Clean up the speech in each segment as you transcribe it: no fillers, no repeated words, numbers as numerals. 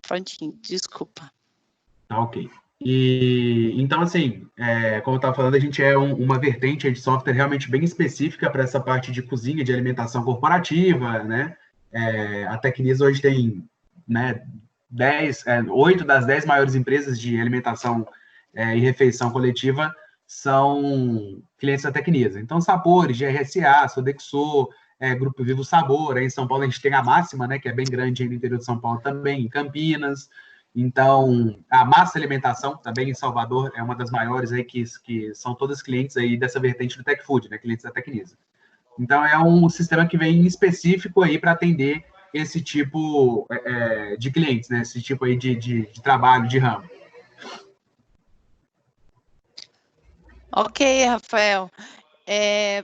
prontinho, desculpa. Tá, ok. E, então, assim, como eu estava falando, a gente é uma vertente de software realmente bem específica para essa parte de cozinha, de alimentação corporativa, né? A Tecnisa hoje tem, né, 8 das 10 maiores empresas de alimentação e refeição coletiva são clientes da Tecnisa. Então, Sapores, GRSA, Sodexo, Grupo Vivo Sabor. Aí em São Paulo a gente tem a Máxima, né, que é bem grande aí no interior de São Paulo também, em Campinas. Então, a Massa Alimentação, também em Salvador, é uma das maiores aí que são todas clientes aí dessa vertente do Tech Food, né, clientes da Tecnisa. Então, é um sistema que vem específico aí para atender esse tipo de clientes, né, esse tipo aí de trabalho, de ramo. Ok, Rafael.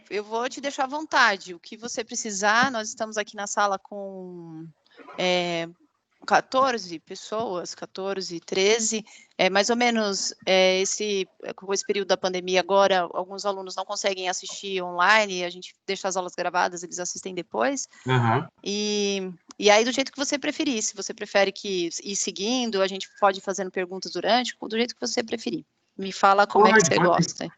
Eu vou te deixar à vontade. O que você precisar, nós estamos aqui na sala com 14 pessoas, 14, 13, mais ou menos com esse período da pandemia agora, alguns alunos não conseguem assistir online, a gente deixa as aulas gravadas, eles assistem depois, e aí do jeito que você preferir, se você prefere ir seguindo, a gente pode ir fazendo perguntas durante, do jeito que você preferir. Me fala como é que você gosta.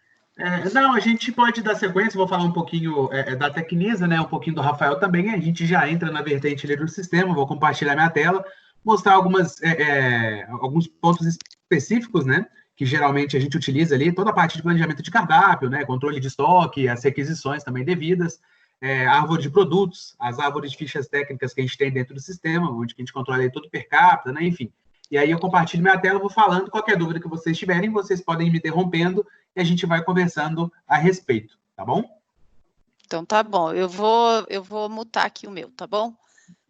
Não, a gente pode dar sequência, vou falar um pouquinho da Tecnisa, né, um pouquinho do Rafael também, a gente já entra na vertente ali do sistema, vou compartilhar minha tela, mostrar alguns pontos específicos, né, que geralmente a gente utiliza ali, toda a parte de planejamento de cardápio, né, controle de estoque, as requisições também devidas, árvore de produtos, as árvores de fichas técnicas que a gente tem dentro do sistema, onde a gente controla aí todo per capita, né, enfim. E aí eu compartilho minha tela, vou falando, qualquer dúvida que vocês tiverem, vocês podem me interrompendo e a gente vai conversando a respeito, tá bom? Então tá bom, eu vou mutar aqui o meu, tá bom?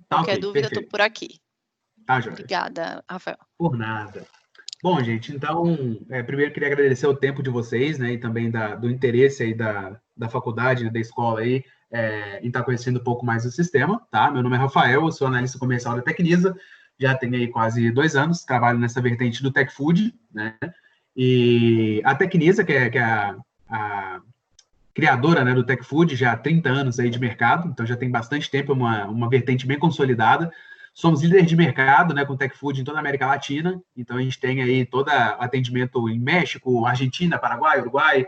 Qualquer dúvida, perfeito. Eu tô por aqui. Tá, Jorge. Obrigada, Rafael. Por nada. Bom, gente, então, primeiro queria agradecer o tempo de vocês, né, e também do interesse aí da faculdade, da escola aí, em estar conhecendo um pouco mais do sistema, tá? Meu nome é Rafael, eu sou analista comercial da Tecnisa, já tenho aí quase 2 anos, trabalho nessa vertente do Tech Food, né? E a Tecnisa, que é a criadora, né, do Tech Food, já há 30 anos aí de mercado, então já tem bastante tempo, uma vertente bem consolidada. Somos líderes de mercado, né, com Tech Food em toda a América Latina, então a gente tem aí todo atendimento em México, Argentina, Paraguai, Uruguai,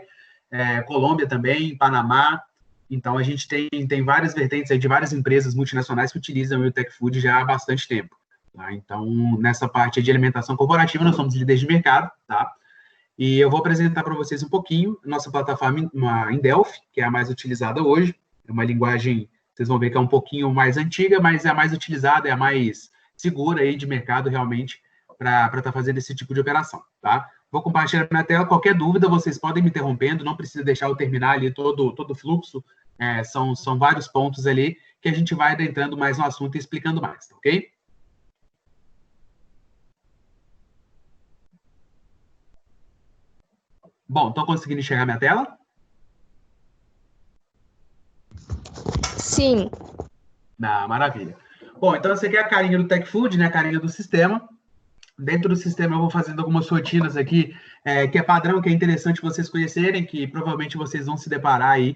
Colômbia também, Panamá. Então a gente tem várias vertentes aí de várias empresas multinacionais que utilizam o Tech Food já há bastante tempo. Tá? Então, nessa parte de alimentação corporativa, nós somos líderes de mercado, tá? E eu vou apresentar para vocês um pouquinho nossa plataforma em Delphi, que é a mais utilizada hoje. É uma linguagem, vocês vão ver que é um pouquinho mais antiga, mas é a mais utilizada, é a mais segura aí de mercado, realmente, para estar fazendo esse tipo de operação, tá? Vou compartilhar minha tela. Qualquer dúvida, vocês podem me interrompendo, não precisa deixar eu terminar ali todo o fluxo. São vários pontos ali que a gente vai adentrando mais no assunto e explicando mais, tá, ok? Bom, estão conseguindo enxergar minha tela? Sim. Maravilha. Bom, então essa aqui é a carinha do Tech Food, né? A carinha do sistema. Dentro do sistema eu vou fazendo algumas rotinas aqui, que é padrão, que é interessante vocês conhecerem, que provavelmente vocês vão se deparar aí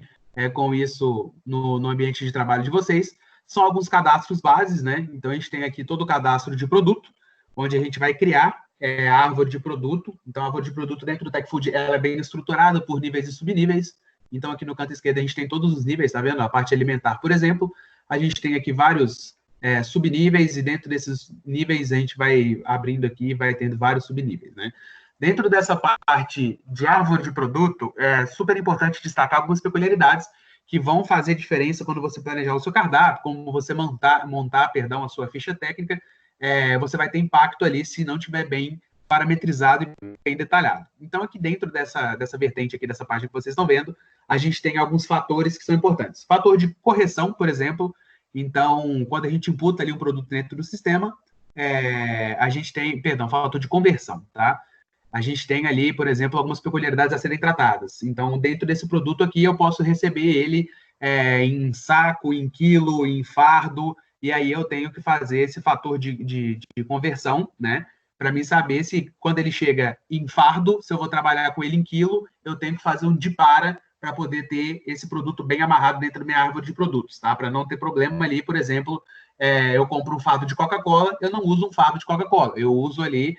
com isso no ambiente de trabalho de vocês. São alguns cadastros bases, né? Então a gente tem aqui todo o cadastro de produto, onde a gente vai criar a árvore de produto. Então a árvore de produto dentro do Tech Food ela é bem estruturada por níveis e subníveis. Então aqui no canto esquerdo a gente tem todos os níveis, tá vendo? A parte alimentar, por exemplo, a gente tem aqui vários subníveis, e dentro desses níveis a gente vai abrindo aqui e vai tendo vários subníveis, né? Dentro dessa parte de árvore de produto, é super importante destacar algumas peculiaridades que vão fazer diferença quando você planejar o seu cardápio, como você montar a sua ficha técnica, você vai ter impacto ali se não tiver bem parametrizado e bem detalhado. Então, aqui dentro dessa vertente aqui, dessa página que vocês estão vendo, a gente tem alguns fatores que são importantes. Fator de correção, por exemplo. Então, quando a gente imputa ali um produto dentro do sistema, a gente tem, fator de conversão, tá? A gente tem ali, por exemplo, algumas peculiaridades a serem tratadas. Então, dentro desse produto aqui, eu posso receber ele em saco, em quilo, em fardo, e aí eu tenho que fazer esse fator de conversão, né? Para mim saber se, quando ele chega em fardo, se eu vou trabalhar com ele em quilo, eu tenho que fazer um de para para poder ter esse produto bem amarrado dentro da minha árvore de produtos, tá? Para não ter problema ali, por exemplo, eu compro um fardo de Coca-Cola, eu não uso um fardo de Coca-Cola, eu uso ali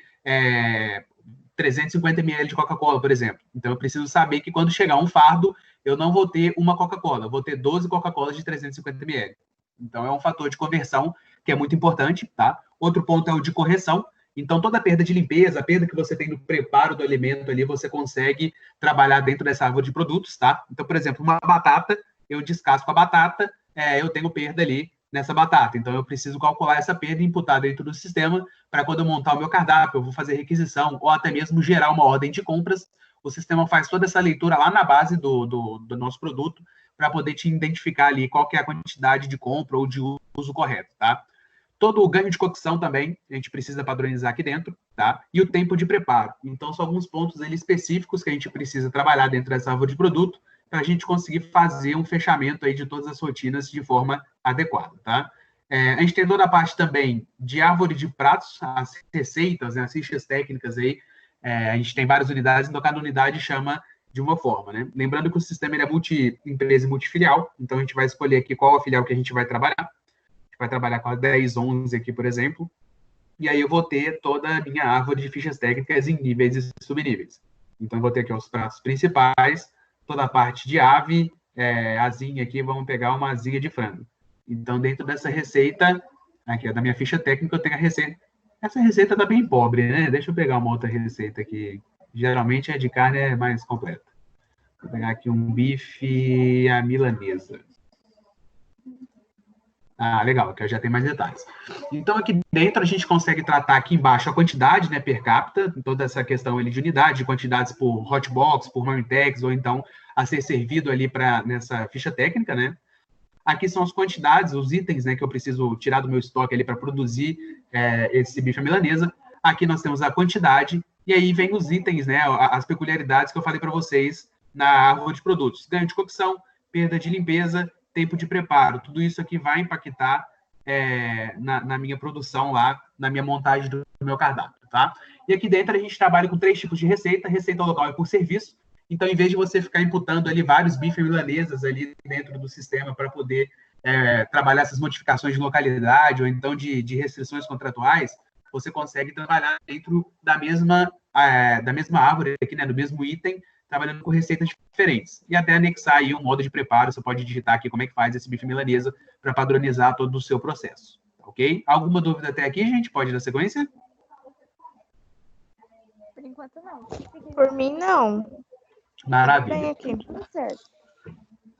350 ml de Coca-Cola, por exemplo. Então, eu preciso saber que quando chegar um fardo, eu não vou ter uma Coca-Cola, eu vou ter 12 Coca-Colas de 350 ml. Então, é um fator de conversão que é muito importante, tá? Outro ponto é o de correção. Então, toda a perda de limpeza, a perda que você tem no preparo do alimento ali, você consegue trabalhar dentro dessa árvore de produtos, tá? Então, por exemplo, uma batata, eu descasco a batata, eu tenho perda ali nessa batata. Então, eu preciso calcular essa perda e imputar dentro do sistema para quando eu montar o meu cardápio, eu vou fazer requisição ou até mesmo gerar uma ordem de compras, o sistema faz toda essa leitura lá na base do nosso produto para poder te identificar ali qual que é a quantidade de compra ou de uso correto, tá? Todo o ganho de cocção também, a gente precisa padronizar aqui dentro, tá? E o tempo de preparo. Então, são alguns pontos ali específicos que a gente precisa trabalhar dentro dessa árvore de produto para a gente conseguir fazer um fechamento aí de todas as rotinas de forma adequada, tá? A gente tem toda a parte também de árvore de pratos, as receitas, né, as fichas técnicas aí, a gente tem várias unidades, então cada unidade chama de uma forma, né? Lembrando que o sistema ele é multi-empresa e multifilial, então a gente vai escolher aqui qual a filial que a gente vai trabalhar. Vai trabalhar com a 10, 11 aqui, por exemplo, e aí eu vou ter toda a minha árvore de fichas técnicas em níveis e subníveis. Então, eu vou ter aqui os pratos principais, toda a parte de ave, asinha aqui, vamos pegar uma asinha de frango. Então, dentro dessa receita, aqui, da minha ficha técnica, eu tenho a receita. Essa receita tá bem pobre, né? Deixa eu pegar uma outra receita aqui. Geralmente, a de carne é mais completa. Vou pegar aqui um bife à milanesa. Ah, legal, que já tem mais detalhes. Então, aqui dentro a gente consegue tratar aqui embaixo a quantidade, né, per capita, toda essa questão ali de unidade, de quantidades por hotbox, por marmitex, ou então a ser servido ali nessa ficha técnica, né? Aqui são as quantidades, os itens, né, que eu preciso tirar do meu estoque ali para produzir esse bife à milanesa. Aqui nós temos a quantidade, e aí vem os itens, né, as peculiaridades que eu falei para vocês na árvore de produtos. Ganho de cocção, perda de limpeza, tempo de preparo. Tudo isso aqui vai impactar na minha produção lá, na minha montagem do meu cardápio, tá? E aqui dentro a gente trabalha com 3 tipos de receita. Receita local é por serviço. Então, em vez de você ficar imputando ali vários bifes milanesas ali dentro do sistema para poder trabalhar essas modificações de localidade ou então de restrições contratuais, você consegue trabalhar dentro da mesma árvore aqui, né, do mesmo item, trabalhando com receitas diferentes. E até anexar aí um modo de preparo, você pode digitar aqui como é que faz esse bife milanesa para padronizar todo o seu processo. Ok? Alguma dúvida até aqui, gente? Pode dar sequência? Por enquanto, não. Por mim, não. Maravilha. Bem aqui, tudo certo.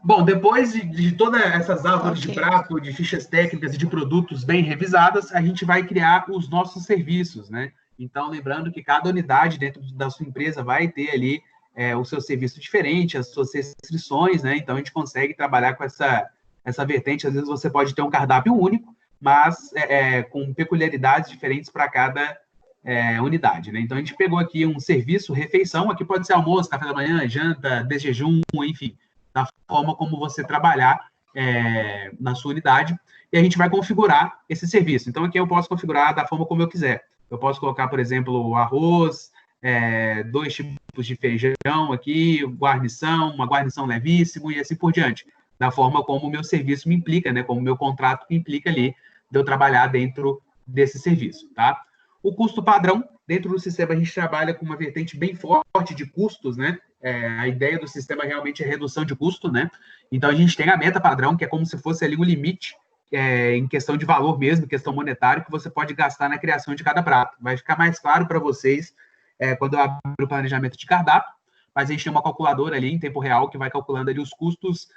Bom, depois de todas essas árvores de prato, de fichas técnicas e de produtos bem revisadas, a gente vai criar os nossos serviços, né? Então, lembrando que cada unidade dentro da sua empresa vai ter ali o seu serviço diferente, as suas restrições, né? Então, a gente consegue trabalhar com essa vertente. Às vezes, você pode ter um cardápio único, mas com peculiaridades diferentes para cada unidade, né? Então, a gente pegou aqui um serviço, refeição, aqui pode ser almoço, café da manhã, janta, desjejum, enfim, da forma como você trabalhar na sua unidade, e a gente vai configurar esse serviço. Então, aqui eu posso configurar da forma como eu quiser. Eu posso colocar, por exemplo, arroz, 2 tipos de feijão aqui, guarnição, uma guarnição levíssimo e assim por diante, da forma como o meu serviço me implica, né? Como o meu contrato me implica ali de eu trabalhar dentro desse serviço, tá? O custo padrão, dentro do sistema a gente trabalha com uma vertente bem forte de custos, né? A ideia do sistema realmente é redução de custo, né? Então a gente tem a meta padrão, que é como se fosse ali um limite em questão de valor mesmo, questão monetária, que você pode gastar na criação de cada prato. Vai ficar mais claro para vocês quando eu abrir o planejamento de cardápio, mas a gente tem uma calculadora ali em tempo real que vai calculando ali os custos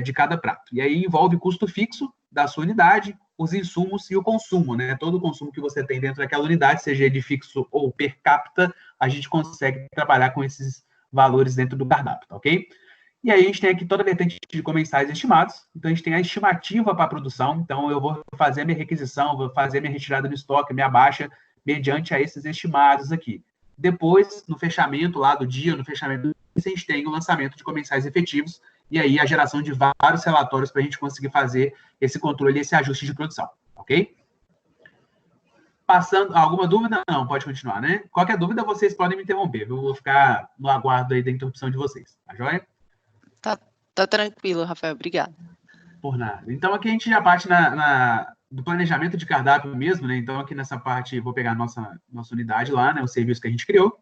de cada prato. E aí envolve custo fixo da sua unidade, os insumos e o consumo, né? Todo o consumo que você tem dentro daquela unidade, seja ele fixo ou per capita, a gente consegue trabalhar com esses valores dentro do cardápio, tá ok? E aí a gente tem aqui toda a vertente de comensais estimados. Então, a gente tem a estimativa para a produção. Então, eu vou fazer a minha requisição, vou fazer a minha retirada do estoque, a minha baixa, mediante a esses estimados aqui. Depois, no fechamento lá do dia, no fechamento, a gente tem o lançamento de comensais efetivos e aí a geração de vários relatórios para a gente conseguir fazer esse controle, esse ajuste de produção, ok? Passando, alguma dúvida? Não, pode continuar, né? Qualquer dúvida, vocês podem me interromper. Eu vou ficar no aguardo aí da interrupção de vocês, tá joia? Tá Tá tranquilo, Rafael, obrigada. Por nada. Então, aqui a gente já parte do planejamento de cardápio mesmo, né? Então, aqui nessa parte, vou pegar a nossa unidade lá, né? O serviço que a gente criou,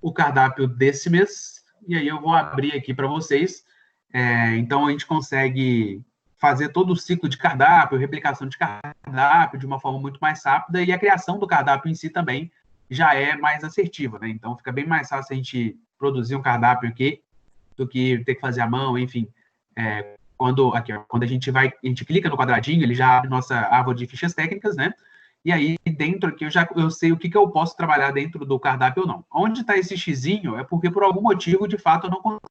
o cardápio desse mês, e aí eu vou abrir aqui para vocês. Então, a gente consegue fazer todo o ciclo de cardápio, replicação de cardápio de uma forma muito mais rápida, e a criação do cardápio em si também já é mais assertiva, né? Então, fica bem mais fácil a gente produzir um cardápio aqui do que ter que fazer à mão, enfim. Quando a gente clica no quadradinho, ele já abre nossa árvore de fichas técnicas, né? E aí, dentro aqui, eu sei o que eu posso trabalhar dentro do cardápio ou não. Onde está esse xizinho é porque, por algum motivo, de fato, eu não consigo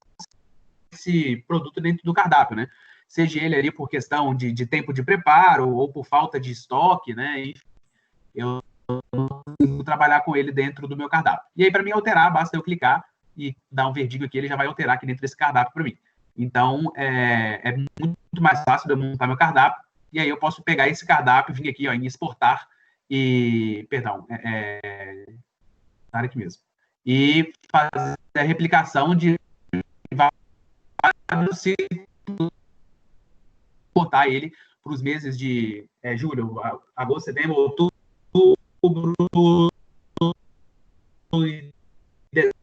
esse produto dentro do cardápio, né? Seja ele ali por questão de tempo de preparo ou por falta de estoque, né? Enfim, eu não consigo trabalhar com ele dentro do meu cardápio. E aí, para mim alterar, basta eu clicar e dar um verdinho aqui, ele já vai alterar aqui dentro desse cardápio para mim. Então, é muito mais fácil de eu montar meu cardápio, e aí eu posso pegar esse cardápio, vir aqui ó, em exportar, tá aqui mesmo, e fazer a replicação de vários ciclos, exportar ele para os meses de julho, agosto, setembro, outubro, dezembro.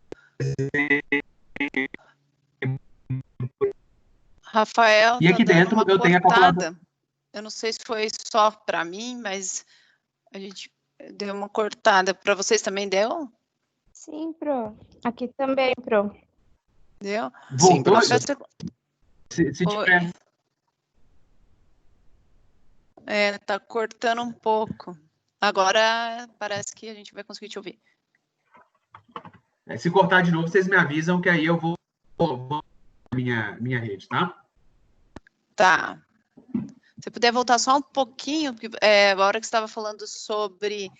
Rafael, E aqui tá dando dentro uma eu tenho a calculadora. Eu não sei se foi só para mim, mas a gente deu uma cortada. Para vocês também deu? Sim, Pro. Aqui também, Pro. Deu? Sim, professor. Se tiver. Tá cortando um pouco. Agora parece que a gente vai conseguir te ouvir. Se cortar de novo, vocês me avisam que aí eu vou minha rede, tá? Tá. Se puder voltar só um pouquinho, porque a hora que você estava falando sobre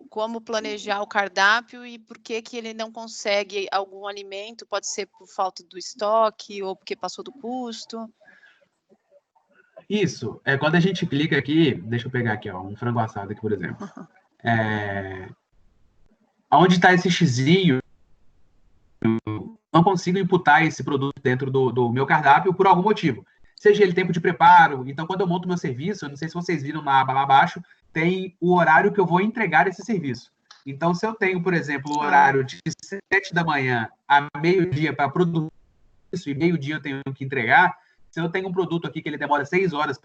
como planejar o cardápio e por que ele não consegue algum alimento, pode ser por falta do estoque ou porque passou do custo. Isso. Quando a gente clica aqui, deixa eu pegar aqui, ó, um frango assado aqui, por exemplo. Onde está esse xizinho, não consigo imputar esse produto dentro do meu cardápio por algum motivo. Seja ele tempo de preparo, então quando eu monto meu serviço, eu não sei se vocês viram na aba lá abaixo, tem o horário que eu vou entregar esse serviço. Então, se eu tenho, por exemplo, o horário de 7 da manhã a meio-dia para produzir isso, e meio-dia eu tenho que entregar, se eu tenho um produto aqui que ele demora 6 horas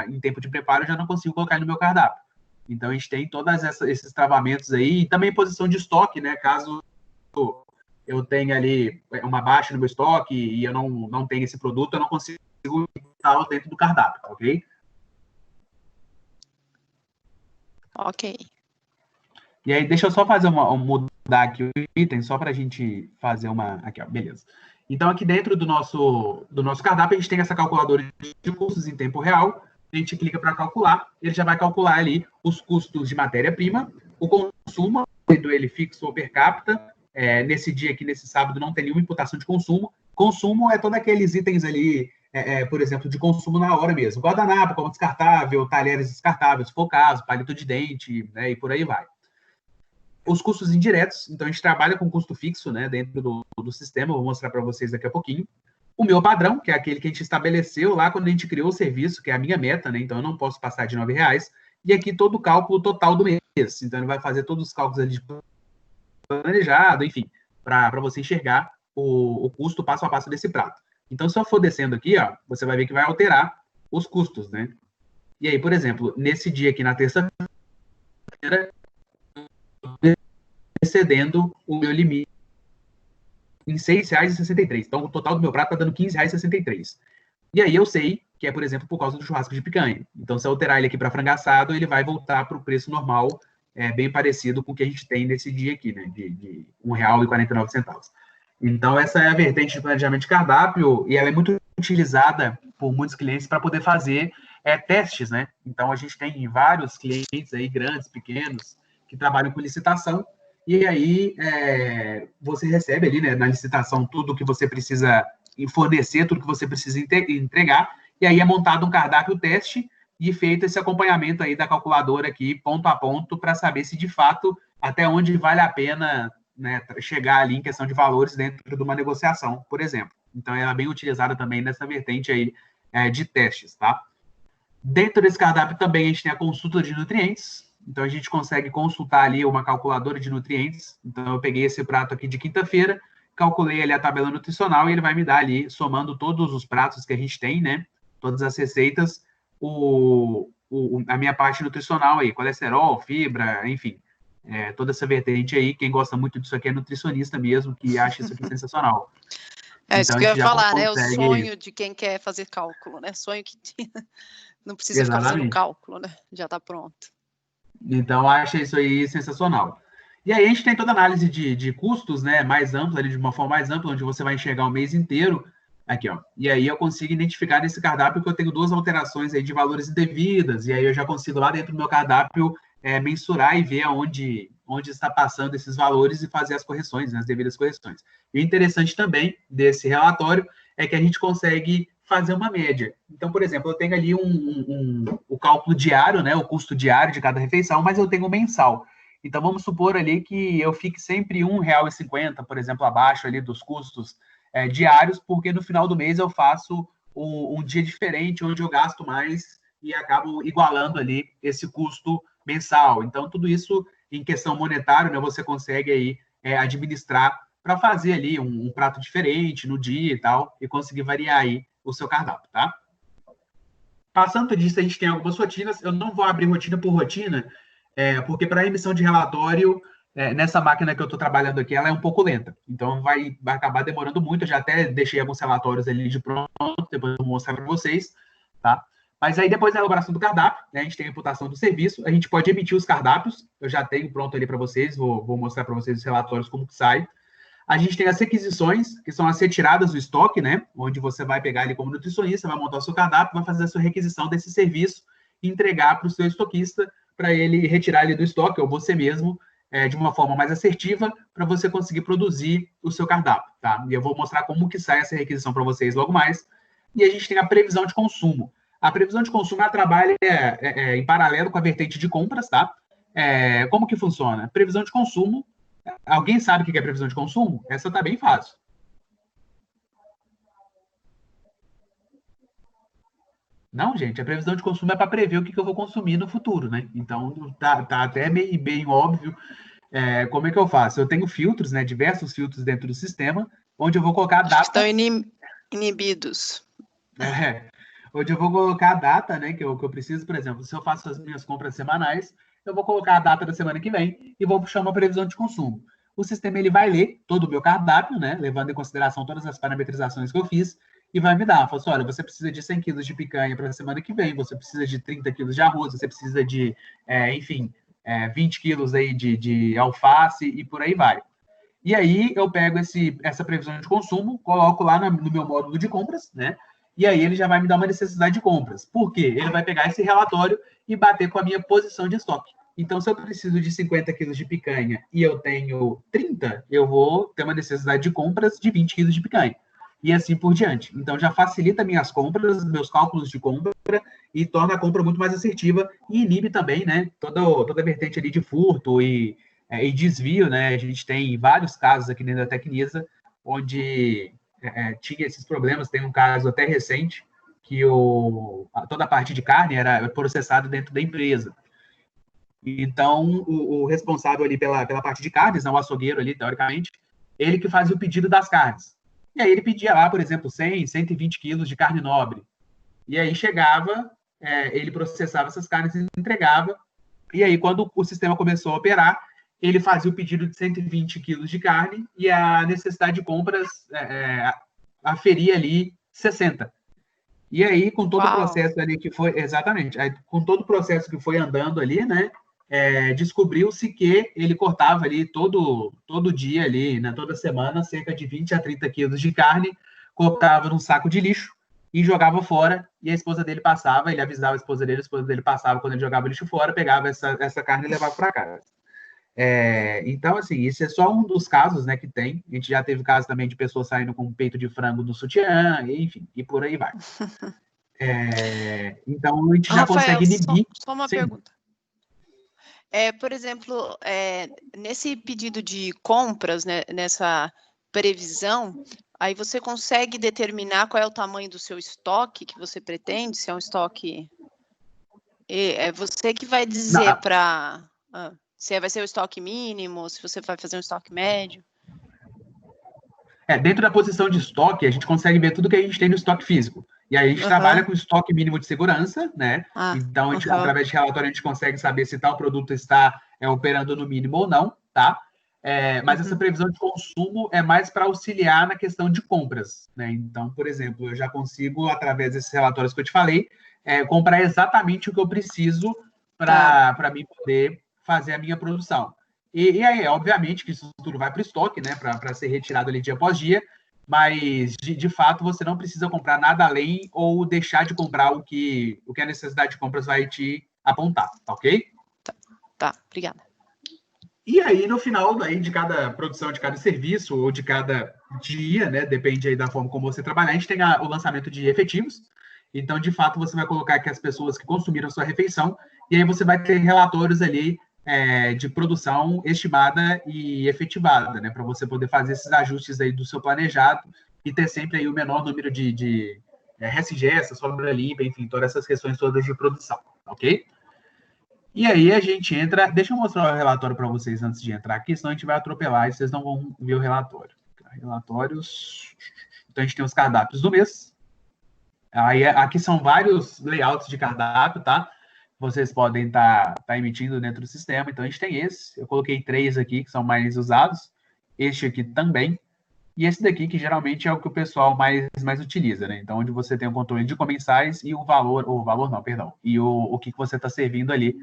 em tempo de preparo, eu já não consigo colocar no meu cardápio. Então, a gente tem todos esses travamentos aí, e também posição de estoque, né? Caso eu tenha ali uma baixa no meu estoque e eu não tenho esse produto, eu não consigo botar dentro do cardápio, ok? Ok. E aí, deixa eu só fazer mudar aqui o item, só para a gente fazer aqui, ó, beleza. Então, aqui dentro do nosso cardápio, a gente tem essa calculadora de custos em tempo real. A gente clica para calcular, ele já vai calcular ali os custos de matéria-prima, o consumo, sendo ele fixo ou per capita. Nesse dia aqui, nesse sábado, não tem nenhuma imputação de consumo. Consumo é todos aqueles itens ali, por exemplo, de consumo na hora mesmo. Guardanapo, como descartável, talheres descartáveis, se for o caso, palito de dente, né, e por aí vai. Os custos indiretos, então a gente trabalha com custo fixo, né, dentro do sistema, vou mostrar para vocês daqui a pouquinho. O meu padrão, que é aquele que a gente estabeleceu lá quando a gente criou o serviço, que é a minha meta, né, então eu não posso passar de R$9. E aqui todo o cálculo total do mês, então ele vai fazer todos os cálculos ali de planejado, enfim, para você enxergar o custo passo a passo desse prato. Então, se eu for descendo aqui, ó, você vai ver que vai alterar os custos, né? E aí, por exemplo, nesse dia aqui, na terça-feira, excedendo o meu limite em R$6,63. Então, o total do meu prato está dando R$15,63. E aí eu sei que é, por exemplo, por causa do churrasco de picanha. Então, se eu alterar ele aqui para frango assado, ele vai voltar para o preço normal, bem parecido com o que a gente tem nesse dia aqui, né? De R$1,49. Então, essa é a vertente de planejamento de cardápio e ela é muito utilizada por muitos clientes para poder fazer testes, né? Então, a gente tem vários clientes aí, grandes, pequenos, que trabalham com licitação e aí você recebe ali, né, na licitação tudo que você precisa fornecer, tudo que você precisa entregar e aí é montado um cardápio teste e feito esse acompanhamento aí da calculadora aqui, ponto a ponto, para saber se de fato até onde vale a pena, né, chegar ali em questão de valores dentro de uma negociação, por exemplo. Então, ela é bem utilizada também nessa vertente aí de testes, tá? Dentro desse cardápio também a gente tem a consulta de nutrientes. Então, a gente consegue consultar ali uma calculadora de nutrientes. Então, eu peguei esse prato aqui de quinta-feira, calculei ali a tabela nutricional e ele vai me dar ali, somando todos os pratos que a gente tem, né? Todas as receitas, a minha parte nutricional aí, colesterol, fibra, enfim. Toda essa vertente aí. Quem gosta muito disso aqui é nutricionista mesmo, que acha isso aqui sensacional. É isso Então, que eu a gente ia já falar, né? O consegue- sonho de quem quer fazer cálculo, né? Sonho que não precisa ficar fazendo Exatamente. cálculo, né? Já está pronto. Então, acha isso aí sensacional. E aí a gente tem toda a análise de custos, né, mais ampla, ali, de uma forma mais ampla, onde você vai enxergar o mês inteiro. Aqui, ó. E aí eu consigo identificar nesse cardápio que eu tenho 2 alterações aí de valores indevidas, e aí eu já consigo lá dentro do meu cardápio mensurar e ver onde está passando esses valores e fazer as correções, né, as devidas correções. E o interessante também desse relatório é que a gente consegue fazer uma média. Então, por exemplo, eu tenho ali o cálculo diário, né, o custo diário de cada refeição, mas eu tenho o mensal. Então, vamos supor ali que eu fique sempre R$ 1,50, por exemplo, abaixo ali dos custos diários, porque no final do mês eu faço um dia diferente, onde eu gasto mais e acabo igualando ali esse custo mensal. Então, tudo isso em questão monetária, né, você consegue aí administrar para fazer ali um prato diferente no dia e tal, e conseguir variar aí o seu cardápio, tá? Passando disso, a gente tem algumas rotinas. Eu não vou abrir rotina por rotina, porque para a emissão de relatório, nessa máquina que eu estou trabalhando aqui, ela é um pouco lenta. Então, vai acabar demorando muito. Eu já até deixei alguns relatórios ali de pronto, depois eu vou mostrar para vocês, tá? Mas aí, depois da elaboração do cardápio, né, a gente tem a imputação do serviço, a gente pode emitir os cardápios. Eu já tenho pronto ali para vocês, vou mostrar para vocês os relatórios, como que sai. A gente tem as requisições, que são as retiradas do estoque, né? Onde você vai pegar ali como nutricionista, vai montar o seu cardápio, vai fazer a sua requisição desse serviço e entregar para o seu estoquista, para ele retirar ali do estoque, ou você mesmo, de uma forma mais assertiva, para você conseguir produzir o seu cardápio, tá? E eu vou mostrar como que sai essa requisição para vocês logo mais. E a gente tem a previsão de consumo. A previsão de consumo, ela trabalha em paralelo com a vertente de compras, tá? Como que funciona? Previsão de consumo. Alguém sabe o que é previsão de consumo? Essa tá bem fácil. Não, gente, a previsão de consumo é para prever o que eu vou consumir no futuro, né? Então, tá até bem óbvio como é que eu faço. Eu tenho filtros, né? Diversos filtros dentro do sistema, onde eu vou colocar a data... Estão inibidos. Onde eu vou colocar a data, né? Que eu preciso, por exemplo, se eu faço as minhas compras semanais, eu vou colocar a data da semana que vem e vou puxar uma previsão de consumo. O sistema ele vai ler todo o meu cardápio, né, levando em consideração todas as parametrizações que eu fiz, e vai me dar. Fala assim, olha, você precisa de 100 quilos de picanha para a semana que vem, você precisa de 30 quilos de arroz, você precisa de, 20 quilos aí de alface e por aí vai. E aí eu pego essa previsão de consumo, coloco lá no meu módulo de compras, né? E aí ele já vai me dar uma necessidade de compras. Por quê? Ele vai pegar esse relatório e bater com a minha posição de estoque. Então, se eu preciso de 50 quilos de picanha e eu tenho 30, eu vou ter uma necessidade de compras de 20 quilos de picanha. E assim por diante. Então, já facilita minhas compras, meus cálculos de compra e torna a compra muito mais assertiva e inibe também, né, toda a vertente ali de furto e desvio, né? A gente tem vários casos aqui dentro da Tecnisa onde tinha esses problemas. Tem um caso até recente que toda a parte de carne era processada dentro da empresa. Então, o responsável ali pela parte de carnes, não, o açougueiro ali, teoricamente, ele que fazia o pedido das carnes. E aí ele pedia lá, por exemplo, 100, 120 quilos de carne nobre. E aí chegava, ele processava essas carnes e entregava. E aí, quando o sistema começou a operar, ele fazia o pedido de 120 quilos de carne e a necessidade de compras aferia ali 60. E aí, com todo o processo ali que foi... Exatamente. Aí, com todo o processo que foi andando ali, né? Descobriu-se que ele cortava ali todo dia ali, né, toda semana, cerca de 20 a 30 quilos de carne, colocava num saco de lixo e jogava fora, e a esposa dele passava, ele avisava a esposa dele passava quando ele jogava o lixo fora, pegava essa carne e levava para casa. Então, assim, isso é só um dos casos, né, que tem. A gente já teve casos também de pessoas saindo com peito de frango no sutiã, enfim, e por aí vai. Então, a gente já consegue inibir... Só uma pergunta. Por exemplo, nesse pedido de compras, né, nessa previsão, Aí você consegue determinar qual é o tamanho do seu estoque que você pretende, se é um estoque... É você que vai dizer para... se vai ser o estoque mínimo, se você vai fazer um estoque médio. Dentro da posição de estoque, a gente consegue ver tudo que a gente tem no estoque físico. E aí a gente trabalha com estoque mínimo de segurança, né? Então, através de relatório, a gente consegue saber se tal produto está operando no mínimo ou não, tá? Mas essa previsão de consumo é mais para auxiliar na questão de compras, né? Então, por exemplo, eu já consigo, através desses relatórios que eu te falei, comprar exatamente o que eu preciso para mim poder fazer a minha produção. E aí, obviamente, que isso tudo vai para o estoque, né? Para ser retirado ali dia após dia, mas, de fato, você não precisa comprar nada além ou deixar de comprar o que a necessidade de compras vai te apontar, tá ok? Tá, obrigada. E aí, no final aí, de cada produção, de cada serviço ou de cada dia, né? Depende aí da forma como você trabalhar, a gente tem o lançamento de efetivos. Então, de fato, você vai colocar aqui as pessoas que consumiram a sua refeição e aí você vai ter relatórios ali de produção estimada e efetivada, né? Para você poder fazer esses ajustes aí do seu planejado e ter sempre aí o menor número de resingesta, sobra limpa, enfim, todas essas questões todas de produção, ok? E aí a gente entra... Deixa eu mostrar o relatório para vocês antes de entrar aqui, senão a gente vai atropelar e vocês não vão ver o relatório. Relatórios... Então, a gente tem os cardápios do mês. Aí, aqui são vários layouts de cardápio, tá? Vocês podem estar emitindo dentro do sistema. Então, a gente tem esse. Eu coloquei 3 aqui, que são mais usados. Este aqui também. E esse daqui, que geralmente é o que o pessoal mais utiliza, né? Então, onde você tem o controle de comensais e o valor não, perdão. E o que você está servindo ali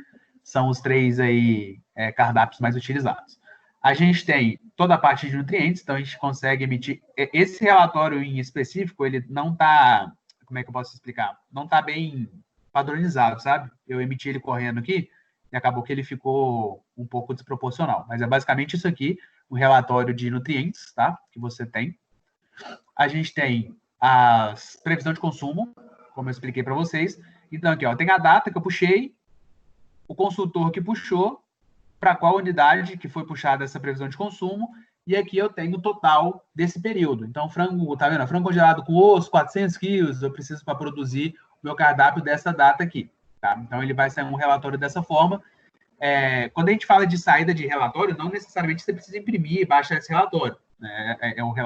são os 3 aí, cardápios mais utilizados. A gente tem toda a parte de nutrientes, então a gente consegue emitir... Esse relatório em específico, ele não está... Como é que eu posso explicar? Não está bem padronizado, sabe? Eu emiti ele correndo aqui e acabou que ele ficou um pouco desproporcional. Mas é basicamente isso aqui, o relatório de nutrientes, tá? Que você tem. A gente tem a previsão de consumo, como eu expliquei para vocês. Então, aqui, ó, tem a data que eu puxei, o consultor que puxou, para qual unidade que foi puxada essa previsão de consumo, e aqui eu tenho o total desse período. Então, frango, tá vendo? Frango congelado com osso, 400 quilos, eu preciso para produzir o meu cardápio dessa data aqui, tá? Então, ele vai sair um relatório dessa forma. Quando a gente fala de saída de relatório, não necessariamente você precisa imprimir e baixar esse relatório, né?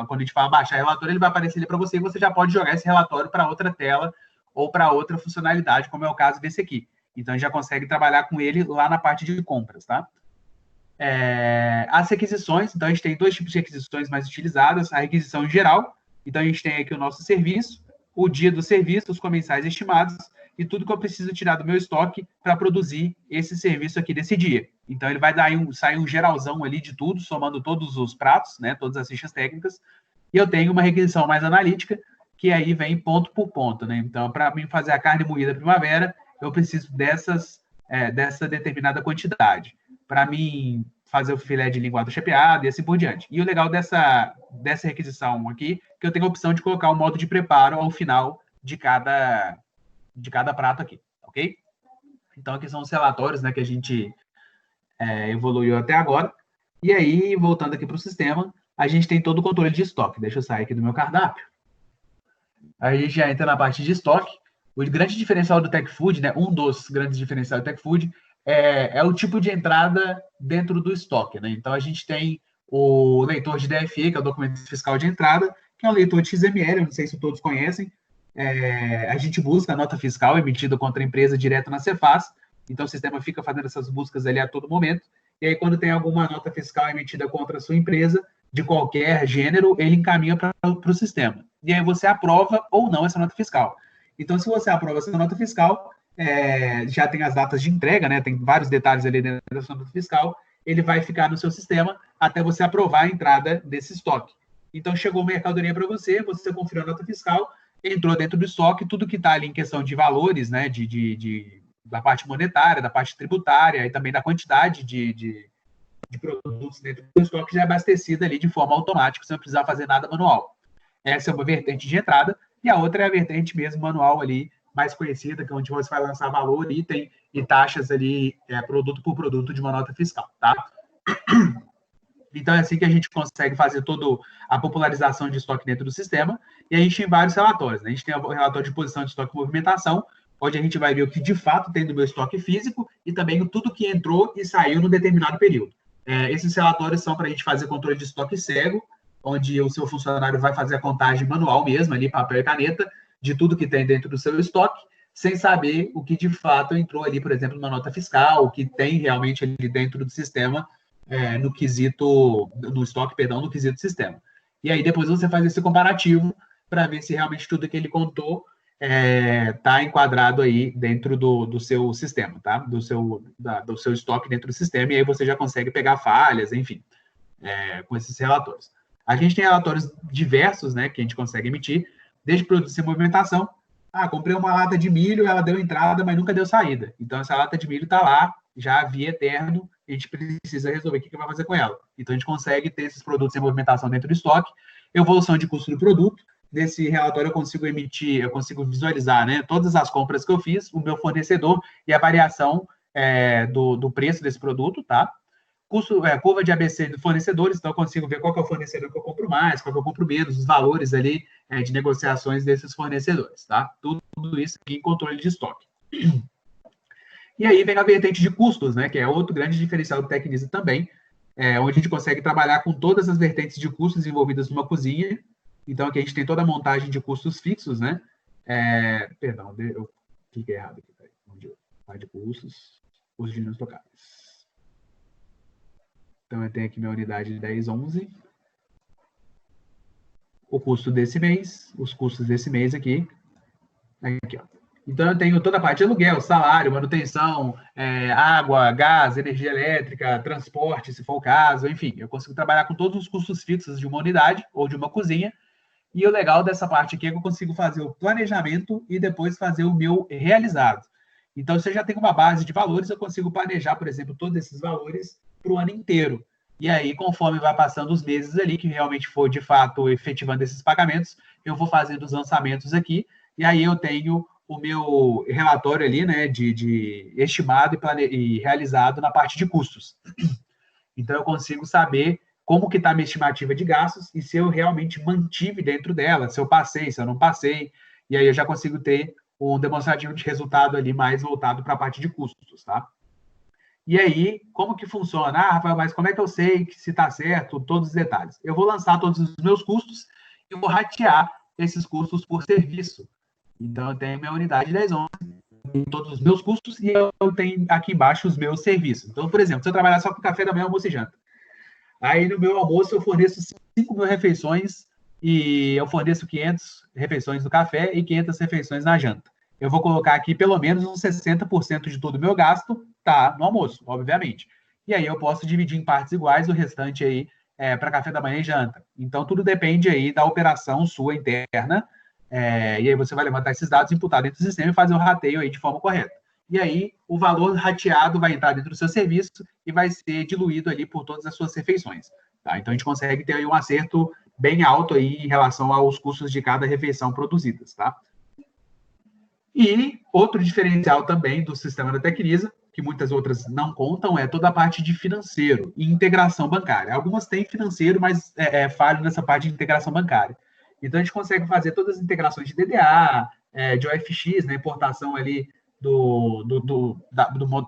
Quando a gente fala baixar relatório, ele vai aparecer ali para você e você já pode jogar esse relatório para outra tela ou para outra funcionalidade, como é o caso desse aqui. Então, a gente já consegue trabalhar com ele lá na parte de compras, tá? As requisições, então a gente tem 2 tipos de requisições mais utilizadas, a requisição geral, então a gente tem aqui o nosso serviço, o dia do serviço, os comensais estimados e tudo que eu preciso tirar do meu estoque para produzir esse serviço aqui desse dia. Então ele vai dar sair um geralzão ali de tudo, somando todos os pratos, né, todas as fichas técnicas, e eu tenho uma requisição mais analítica, que aí vem ponto por ponto, né? Então, para mim fazer a carne moída primavera, eu preciso dessa determinada quantidade. Para mim fazer o filé de linguado chapeado e assim por diante. E o legal dessa requisição aqui, que eu tenho a opção de colocar o modo de preparo ao final de cada prato aqui, ok? Então, aqui são os relatórios, né, que a gente evoluiu até agora. E aí, voltando aqui para o sistema, a gente tem todo o controle de estoque. Deixa eu sair aqui do meu cardápio. Aí a gente já entra na parte de estoque. O grande diferencial do Tech Food, né, um dos grandes diferenciais do Tech Food, é o tipo de entrada dentro do estoque, né? Então, a gente tem o leitor de DFE, que é o documento fiscal de entrada, que é um leitor de XML, eu não sei se todos conhecem. A gente busca a nota fiscal emitida contra a empresa direto na Cefaz, então o sistema fica fazendo essas buscas ali a todo momento, e aí quando tem alguma nota fiscal emitida contra a sua empresa, de qualquer gênero, ele encaminha para o sistema. E aí você aprova ou não essa nota fiscal. Então, se você aprova essa nota fiscal, já tem as datas de entrega, né? Tem vários detalhes ali dentro dessa nota fiscal, ele vai ficar no seu sistema até você aprovar a entrada desse estoque. Então, chegou mercadoria para você, você conferiu a nota fiscal, entrou dentro do estoque, tudo que está ali em questão de valores, né? Da parte monetária, da parte tributária e também da quantidade de produtos dentro do estoque já é abastecida ali de forma automática, sem precisar fazer nada manual. Essa é uma vertente de entrada, e a outra é a vertente mesmo manual ali, mais conhecida, que é onde você vai lançar valor, item e taxas ali, produto por produto de uma nota fiscal, tá? Então, é assim que a gente consegue fazer toda a popularização de estoque dentro do sistema. E a gente tem vários relatórios, né? A gente tem o relatório de posição de estoque e movimentação, onde a gente vai ver o que de fato tem do meu estoque físico e também tudo que entrou e saiu no determinado período. Esses relatórios são para a gente fazer controle de estoque cego, onde o seu funcionário vai fazer a contagem manual mesmo, ali, papel e caneta, de tudo que tem dentro do seu estoque, sem saber o que de fato entrou ali, por exemplo, numa nota fiscal, o que tem realmente ali dentro do sistema, no quesito sistema. E aí depois você faz esse comparativo para ver se realmente tudo que ele contou está enquadrado aí dentro do seu sistema, tá? Do seu estoque dentro do sistema, e aí você já consegue pegar falhas, enfim, com esses relatórios. A gente tem relatórios diversos, né, que a gente consegue emitir, desde produtos sem movimentação. Comprei uma lata de milho, ela deu entrada, mas nunca deu saída. Então, essa lata de milho está lá, já via eterno, a gente precisa resolver o que vai fazer com ela. Então, a gente consegue ter esses produtos em movimentação dentro do estoque, evolução de custo do produto. Nesse relatório, eu consigo visualizar, né, todas as compras que eu fiz, o meu fornecedor e a variação do preço desse produto, tá? Curva de ABC de fornecedores, então eu consigo ver qual que é o fornecedor que eu compro mais, qual que eu compro menos, os valores ali de negociações desses fornecedores, tá? Tudo isso aqui em controle de estoque. E aí vem a vertente de custos, né, que é outro grande diferencial do Tecnisa também, onde a gente consegue trabalhar com todas as vertentes de custos envolvidas numa cozinha. Então, aqui a gente tem toda a montagem de custos fixos, né? Perdão, eu cliquei errado aqui. Onde vai de custos de não estocáveis. Então, eu tenho aqui minha unidade de 1011. O custo desse mês, os custos desse mês aqui. Aqui, ó. Então, eu tenho toda a parte de aluguel, salário, manutenção, água, gás, energia elétrica, transporte, se for o caso, enfim. Eu consigo trabalhar com todos os custos fixos de uma unidade ou de uma cozinha. E o legal dessa parte aqui é que eu consigo fazer o planejamento e depois fazer o meu realizado. Então, se eu já tenho uma base de valores, eu consigo planejar, por exemplo, todos esses valores para o ano inteiro. E aí, conforme vai passando os meses ali, que realmente for, de fato, efetivando esses pagamentos, eu vou fazendo os lançamentos aqui, e aí eu tenho o meu relatório ali, né, de estimado e realizado na parte de custos. Então, eu consigo saber como que está a minha estimativa de gastos e se eu realmente mantive dentro dela, se eu passei, se eu não passei, e aí eu já consigo ter um demonstrativo de resultado ali mais voltado para a parte de custos, tá? E aí, como que funciona? Rafael, mas como é que eu sei que se está certo, todos os detalhes? Eu vou lançar todos os meus custos e vou ratear esses custos por serviço. Então, eu tenho minha unidade 1011, todos os meus custos, e eu tenho aqui embaixo os meus serviços. Então, por exemplo, se eu trabalhar só com café da manhã, almoço e janta, aí no meu almoço eu forneço 5.000 refeições e eu forneço 500 refeições do café e 500 refeições na janta. Eu vou colocar aqui pelo menos uns 60% de todo o meu gasto, tá, no almoço, obviamente. E aí eu posso dividir em partes iguais o restante aí para café da manhã e janta. Então, tudo depende aí da operação sua interna, e aí você vai levantar esses dados, imputar dentro do sistema e fazer o rateio aí de forma correta. E aí, o valor rateado vai entrar dentro do seu serviço e vai ser diluído ali por todas as suas refeições. Tá? Então, a gente consegue ter aí um acerto bem alto aí em relação aos custos de cada refeição produzidas. Tá? E outro diferencial também do sistema da Tecnisa, que muitas outras não contam, é toda a parte de financeiro e integração bancária. Algumas têm financeiro, mas falham nessa parte de integração bancária. Então, a gente consegue fazer todas as integrações de DDA, de OFX, né, importação ali do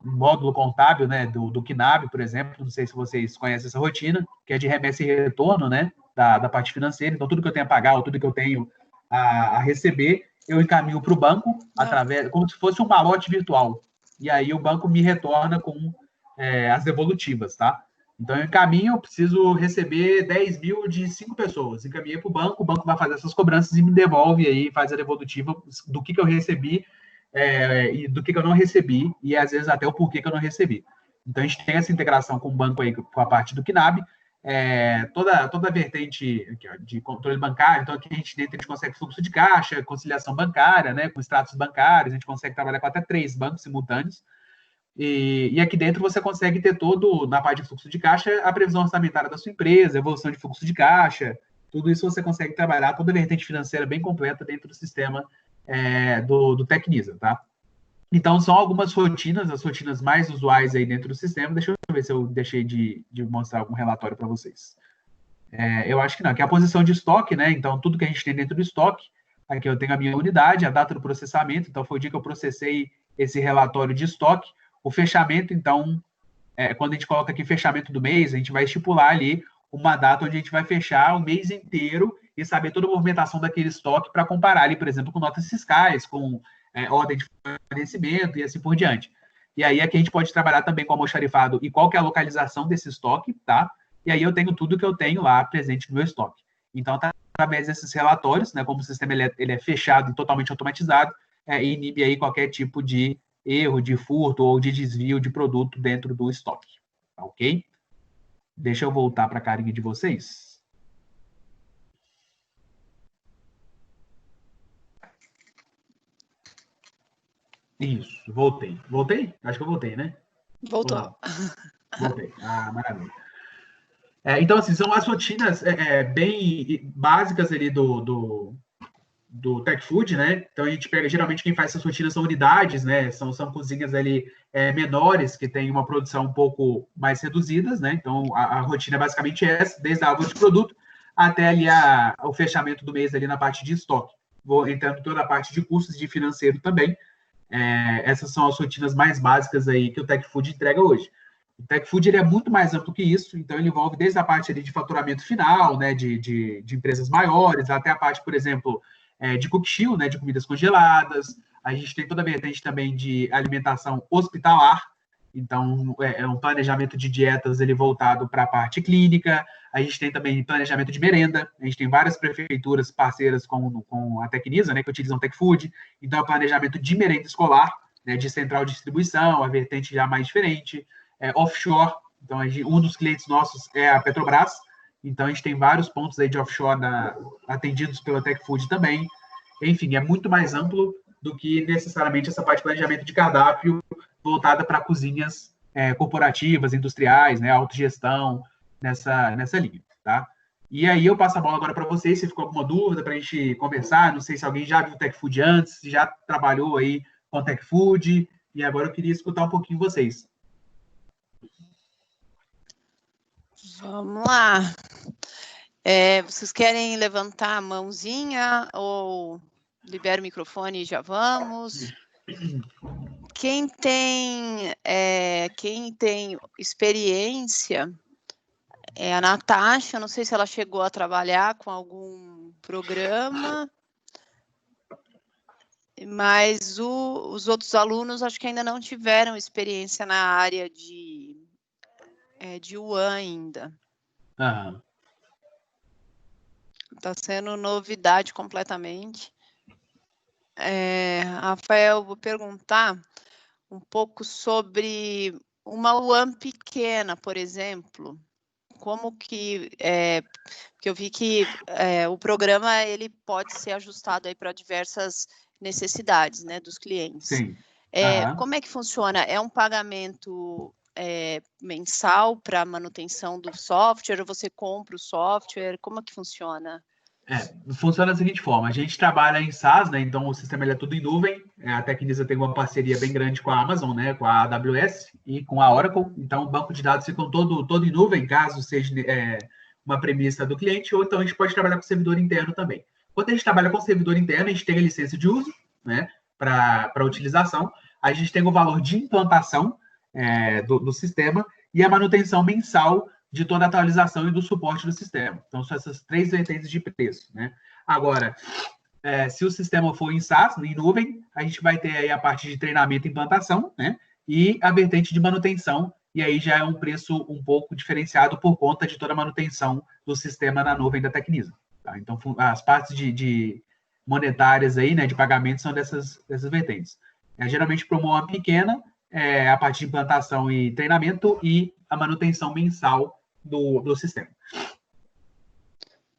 módulo contábil, né, do KNAB, por exemplo. Não sei se vocês conhecem essa rotina, que é de remessa e retorno, né, da parte financeira. Então, tudo que eu tenho a pagar ou tudo que eu tenho a receber, eu encaminho para o banco, como se fosse um malote virtual. E aí o banco me retorna com as devolutivas, tá? Então, eu encaminho, eu preciso receber 10 mil de 5 pessoas. Encaminhei para o banco vai fazer essas cobranças e me devolve aí, faz a devolutiva do que eu recebi e do que eu não recebi, e às vezes até o porquê que eu não recebi. Então, a gente tem essa integração com o banco aí, com a parte do KNAB, toda a vertente aqui, ó, de controle bancário. Então, aqui a gente consegue fluxo de caixa, conciliação bancária, né, com extratos bancários, a gente consegue trabalhar com até 3 bancos simultâneos. E aqui dentro você consegue ter todo, na parte de fluxo de caixa, a previsão orçamentária da sua empresa, evolução de fluxo de caixa, tudo isso você consegue trabalhar, toda a vertente financeira bem completa dentro do sistema do Tecnisa, tá? Então, são algumas rotinas, as rotinas mais usuais aí dentro do sistema. Deixa eu eu ver se eu deixei de mostrar algum relatório para vocês. Eu acho que não, que é a posição de estoque, né? Então, tudo que a gente tem dentro do estoque, aqui eu tenho a minha unidade, a data do processamento, então foi o dia que eu processei esse relatório de estoque. O fechamento, então, quando a gente coloca aqui fechamento do mês, a gente vai estipular ali uma data onde a gente vai fechar o mês inteiro e saber toda a movimentação daquele estoque para comparar ali, por exemplo, com notas fiscais, com ordem de fornecimento e assim por diante. E aí aqui a gente pode trabalhar também com o almoxarifado e qual que é a localização desse estoque, tá? E aí eu tenho tudo que eu tenho lá presente no meu estoque. Então, através desses relatórios, né, como o sistema ele é fechado e totalmente automatizado, inibe aí qualquer tipo de erro, de furto ou de desvio de produto dentro do estoque. Tá, ok? Deixa eu voltar para a carinha de vocês. Isso, voltei. Voltei? Acho que eu voltei, né? Voltou. Voltei. Ah, maravilha. Então, assim, são as rotinas bem básicas ali do Tech Food, né? Então, a gente pega, geralmente, quem faz essas rotinas são unidades, né? São cozinhas ali menores, que têm uma produção um pouco mais reduzidas, né? Então, a rotina é basicamente essa, desde a árvore de produto até ali o fechamento do mês ali na parte de estoque. Vou entrando toda a parte de custos e de financeiro também. Essas são as rotinas mais básicas aí que o Tech Food entrega hoje. O Tech Food ele é muito mais amplo que isso, então ele envolve desde a parte ali de faturamento final, né, de empresas maiores, até a parte, por exemplo, de cook chill, né, de comidas congeladas. A gente tem toda a vertente também de alimentação hospitalar, então é um planejamento de dietas ele voltado para a parte clínica. A gente tem também planejamento de merenda. A gente tem várias prefeituras parceiras com a Tecnisa, né, que utilizam o Tech Food. Então, é planejamento de merenda escolar, né, de central de distribuição, a vertente já mais diferente. Offshore, então um dos clientes nossos é a Petrobras, então a gente tem vários pontos aí de offshore atendidos pela Tech Food também. Enfim, é muito mais amplo do que necessariamente essa parte de planejamento de cardápio voltada para cozinhas corporativas, industriais, né, autogestão, nessa linha, tá? E aí eu passo a bola agora para vocês, se ficou alguma dúvida para a gente conversar, não sei se alguém já viu Tech Food antes, se já trabalhou aí com Tech Food, e agora eu queria escutar um pouquinho vocês. Vamos lá. Vocês querem levantar a mãozinha ou libera o microfone e já vamos? Quem tem experiência é a Natasha, não sei se ela chegou a trabalhar com algum programa, mas os outros alunos acho que ainda não tiveram experiência na área de UAN ainda. Aham. Está sendo novidade completamente. Rafael, vou perguntar um pouco sobre uma UAN pequena, por exemplo. Como que eu vi que o programa ele pode ser ajustado aí para diversas necessidades, né, dos clientes. Sim. Como é que funciona? É um pagamento mensal para manutenção do software, ou você compra o software? Como é que funciona? Funciona da seguinte forma, a gente trabalha em SaaS, né? Então o sistema ele é tudo em nuvem. A Tecnisa tem uma parceria bem grande com a Amazon, né? Com a AWS e com a Oracle. Então o banco de dados fica todo em nuvem, caso seja uma premissa do cliente, ou então a gente pode trabalhar com servidor interno também. Quando a gente trabalha com servidor interno, a gente tem a licença de uso, né? Para utilização. A gente tem o valor de implantação do sistema e a manutenção mensal de toda a atualização e do suporte do sistema. Então, são essas três vertentes de preço, né? Agora, se o sistema for em SaaS, em nuvem, a gente vai ter aí a parte de treinamento e implantação, né? E a vertente de manutenção, e aí já é um preço um pouco diferenciado por conta de toda a manutenção do sistema na nuvem da Tecnisa. Tá? Então, as partes de monetárias aí, né, de pagamento, são dessas vertentes. Geralmente, para uma pequena, a parte de implantação e treinamento e a manutenção mensal do sistema.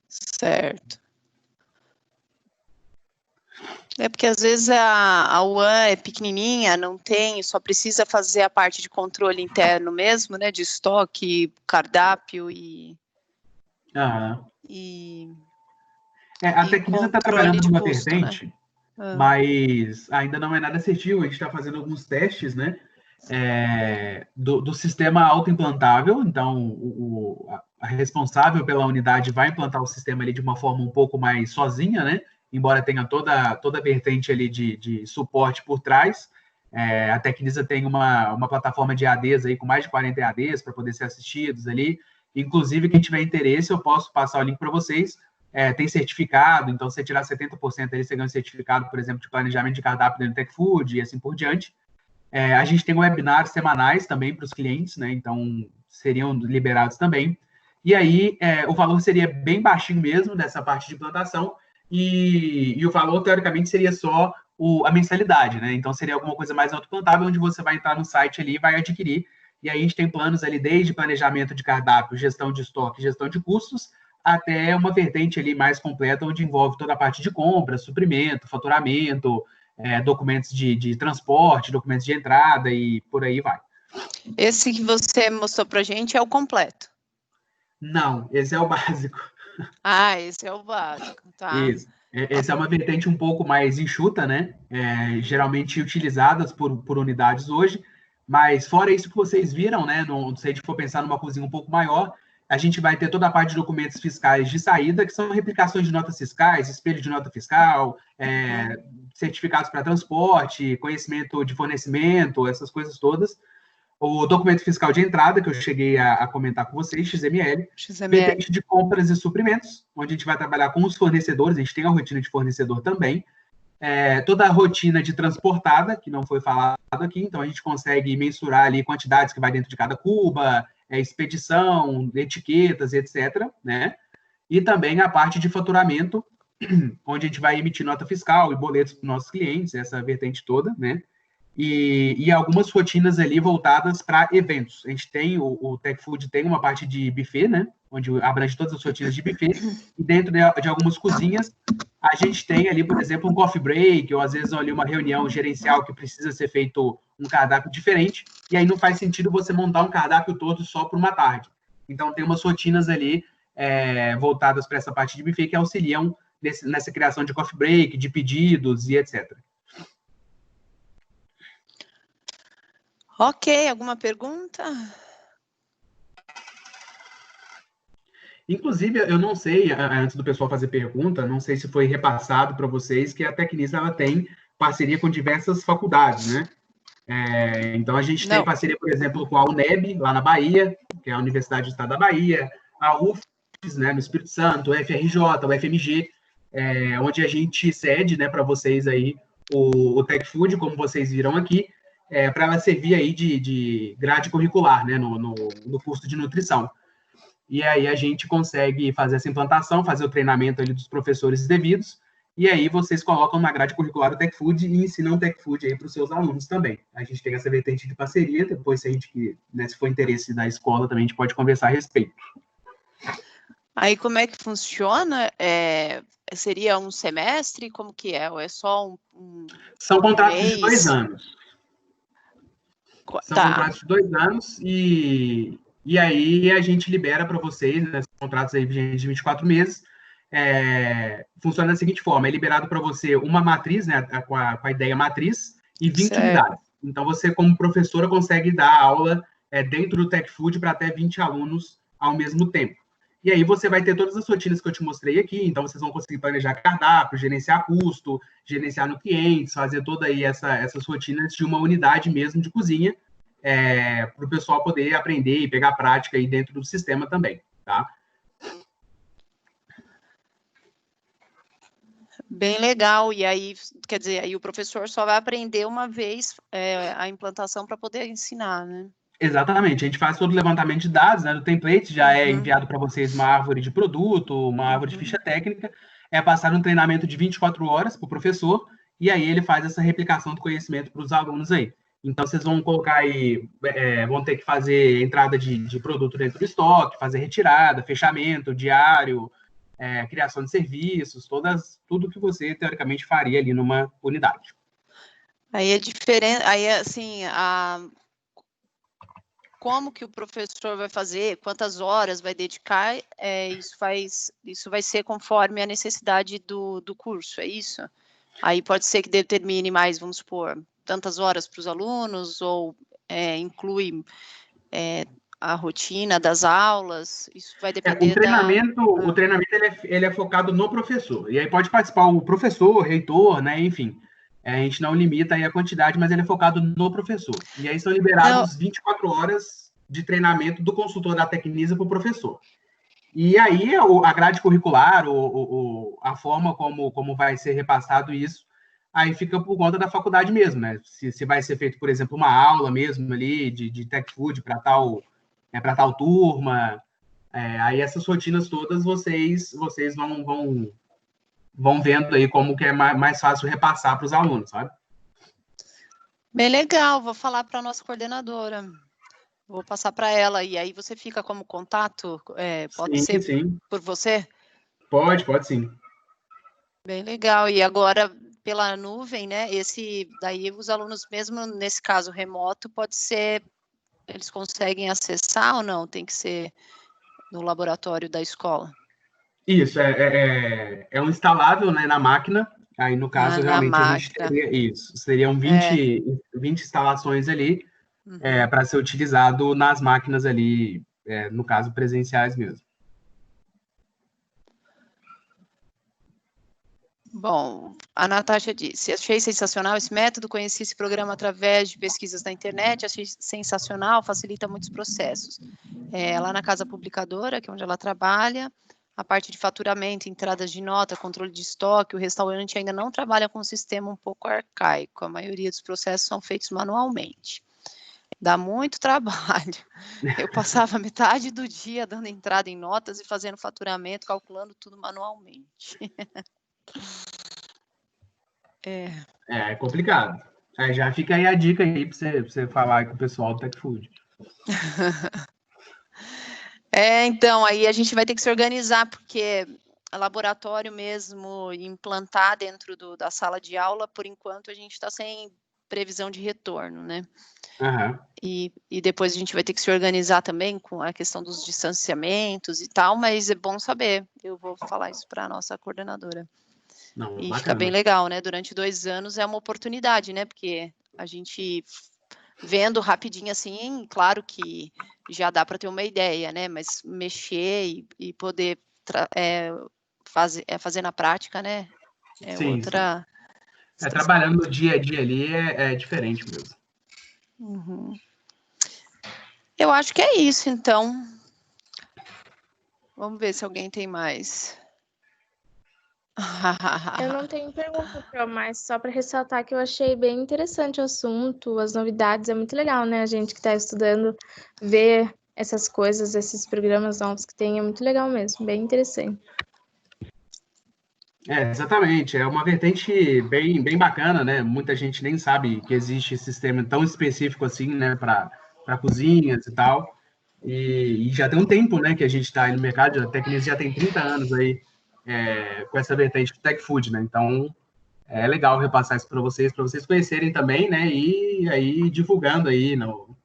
Certo. Porque às vezes a UAN é pequenininha, não tem, só precisa fazer a parte de controle interno mesmo, né, de estoque, cardápio e a Tecnisa está trabalhando numa vertente, né? mas ainda não é nada assertivo. A gente está fazendo alguns testes, né? do sistema autoimplantável. Então, a responsável pela unidade vai implantar o sistema ali de uma forma um pouco mais sozinha, né? Embora tenha toda a vertente ali de suporte por trás. A Tecnisa tem uma plataforma de EADs aí com mais de 40 EADs para poder ser assistidos ali. Inclusive, quem tiver interesse, eu posso passar o link para vocês. Tem certificado, então você tirar 70% ali, você ganha um certificado, por exemplo, de planejamento de cardápio dentro do TechFood e assim por diante. A gente tem webinários semanais também para os clientes, né? Então, seriam liberados também. E aí, o valor seria bem baixinho mesmo dessa parte de implantação, e o valor, teoricamente, seria só a mensalidade, né? Então, seria alguma coisa mais autoplantável, onde você vai entrar no site ali e vai adquirir. E aí, a gente tem planos ali desde planejamento de cardápio, gestão de estoque, gestão de custos, até uma vertente ali mais completa, onde envolve toda a parte de compra, suprimento, faturamento, documentos de transporte, documentos de entrada e por aí vai. Esse que você mostrou para a gente é o completo? Não, esse é o básico. Esse é o básico, tá. Isso. Essa é uma vertente um pouco mais enxuta, né? Geralmente utilizadas por unidades hoje, mas fora isso que vocês viram, né? Se a gente for pensar numa cozinha um pouco maior, a gente vai ter toda a parte de documentos fiscais de saída, que são replicações de notas fiscais, espelho de nota fiscal, certificados para transporte, conhecimento de fornecimento, essas coisas todas. O documento fiscal de entrada, que eu cheguei a comentar com vocês, XML. Vertente de compras e suprimentos, onde a gente vai trabalhar com os fornecedores, a gente tem a rotina de fornecedor também. Toda a rotina de transportada, que não foi falado aqui, então a gente consegue mensurar ali quantidades que vai dentro de cada cuba, expedição, etiquetas, etc., né? E também a parte de faturamento, onde a gente vai emitir nota fiscal e boletos para os nossos clientes, essa vertente toda, né? E algumas rotinas ali voltadas para eventos. A gente tem, o TechFood tem uma parte de buffet, né? Onde abrange todas as rotinas de buffet. E dentro de algumas cozinhas, a gente tem ali, por exemplo, um coffee break, ou às vezes ali uma reunião gerencial que precisa ser feito um cardápio diferente. E aí não faz sentido você montar um cardápio todo só por uma tarde. Então, tem umas rotinas ali voltadas para essa parte de buffet que auxiliam nessa criação de coffee break, de pedidos e etc. Ok, alguma pergunta? Inclusive, eu não sei, antes do pessoal fazer pergunta, não sei se foi repassado para vocês que a Tecnisa ela tem parceria com diversas faculdades, né? Então, a gente tem parceria, por exemplo, com a UNEB, lá na Bahia, que é a Universidade do Estado da Bahia, a UFES, né, no Espírito Santo, o FRJ, o FMG, onde a gente cede, né, para vocês aí o TechFood, como vocês viram aqui, para ela servir aí de grade curricular, né, no curso de nutrição. E aí a gente consegue fazer essa implantação, fazer o treinamento ali dos professores devidos, e aí vocês colocam na grade curricular o TechFood e ensinam o TechFood aí para os seus alunos também. A gente tem essa vertente de parceria, depois se for interesse da escola também a gente pode conversar a respeito. Aí como é que funciona? Seria um semestre? Como que é? Ou é só São contratos de 2 anos. São contratos de 2 anos e aí a gente libera para vocês, né, contratos aí vigentes de 24 meses. Funciona da seguinte forma: é liberado para você uma matriz, né, com a ideia matriz, e 20 unidades. Então, você, como professora, consegue dar aula dentro do TechFood para até 20 alunos ao mesmo tempo. E aí você vai ter todas as rotinas que eu te mostrei aqui, então vocês vão conseguir planejar cardápio, gerenciar custo, gerenciar no cliente, fazer toda aí essas rotinas de uma unidade mesmo de cozinha, para o pessoal poder aprender e pegar prática aí dentro do sistema também, tá? Bem legal, e aí, quer dizer, aí o professor só vai aprender uma vez a implantação para poder ensinar, né? Exatamente, a gente faz todo o levantamento de dados, né, do template, já é enviado para vocês uma árvore de produto, uma árvore de ficha técnica, é passar um treinamento de 24 horas para o professor, e aí ele faz essa replicação do conhecimento para os alunos aí. Então, vocês vão colocar aí, vão ter que fazer entrada de produto dentro do estoque, fazer retirada, fechamento, diário, criação de serviços, tudo que você, teoricamente, faria ali numa unidade. Aí é diferente, aí assim, como que o professor vai fazer, quantas horas vai dedicar, isso vai ser conforme a necessidade do curso, é isso? Aí pode ser que determine mais, vamos supor, tantas horas para os alunos, ou inclui a rotina das aulas? Isso vai depender o treinamento ele é focado no professor. E aí pode participar o professor, o reitor, né? Enfim, a gente não limita aí a quantidade, mas ele é focado no professor. E aí são liberados 24 horas de treinamento do consultor da Tecnisa para o professor. E aí a grade curricular, a forma como vai ser repassado isso, aí fica por conta da faculdade mesmo, né? Se vai ser feito, por exemplo, uma aula mesmo ali de Tech Food para tal turma, aí essas rotinas todas vocês vão vendo aí como que é mais fácil repassar para os alunos, sabe? Bem legal, vou falar para a nossa coordenadora. Vou passar para ela, e aí você fica como contato? Pode ser sim. por você? Pode sim. Bem legal, e agora pela nuvem, né, daí os alunos, mesmo nesse caso remoto, pode ser, eles conseguem acessar ou não? Tem que ser no laboratório da escola? Isso, é um instalável, né, na máquina. Aí, no caso, na realmente, a gente máquina. teria isso. Seriam 20 instalações ali para ser utilizado nas máquinas ali, no caso, presenciais mesmo. Bom, a Natasha disse, achei sensacional esse método, conheci esse programa através de pesquisas na internet, achei sensacional, facilita muitos processos. Lá na casa publicadora, que é onde ela trabalha, a parte de faturamento, entradas de nota, controle de estoque, o restaurante ainda não trabalha com um sistema um pouco arcaico, a maioria dos processos são feitos manualmente. Dá muito trabalho. Eu passava metade do dia dando entrada em notas e fazendo faturamento, calculando tudo manualmente. É complicado. Aí já fica aí a dica aí para você falar aí com o pessoal do Tech Food. Então, aí a gente vai ter que se organizar, porque laboratório mesmo, implantar dentro da sala de aula, por enquanto a gente está sem previsão de retorno, né? Uhum. E depois a gente vai ter que se organizar também com a questão dos distanciamentos e tal, mas é bom saber, eu vou falar isso para a nossa coordenadora. Não, e bacana. Fica bem legal, né? Durante 2 anos é uma oportunidade, né? Porque a gente vendo rapidinho assim, claro que já dá para ter uma ideia, né? Mas mexer e poder fazer na prática, né? Sim. Situação. Trabalhando no dia a dia ali é diferente mesmo. Uhum. Eu acho que é isso, então. Vamos ver se alguém tem mais. Eu não tenho pergunta, Pro, mas só para ressaltar que eu achei bem interessante o assunto, as novidades, é muito legal, né? A gente que está estudando, ver essas coisas, esses programas novos que tem, é muito legal mesmo, bem interessante. Exatamente, é uma vertente bem bacana, né? Muita gente nem sabe que existe esse sistema tão específico assim, né, para cozinhas e tal. E já tem um tempo, né, que a gente está aí no mercado, a Tecnis já tem 30 anos aí com essa vertente de Tech Food, né? Então é legal repassar isso para vocês conhecerem também, né? E aí divulgando aí no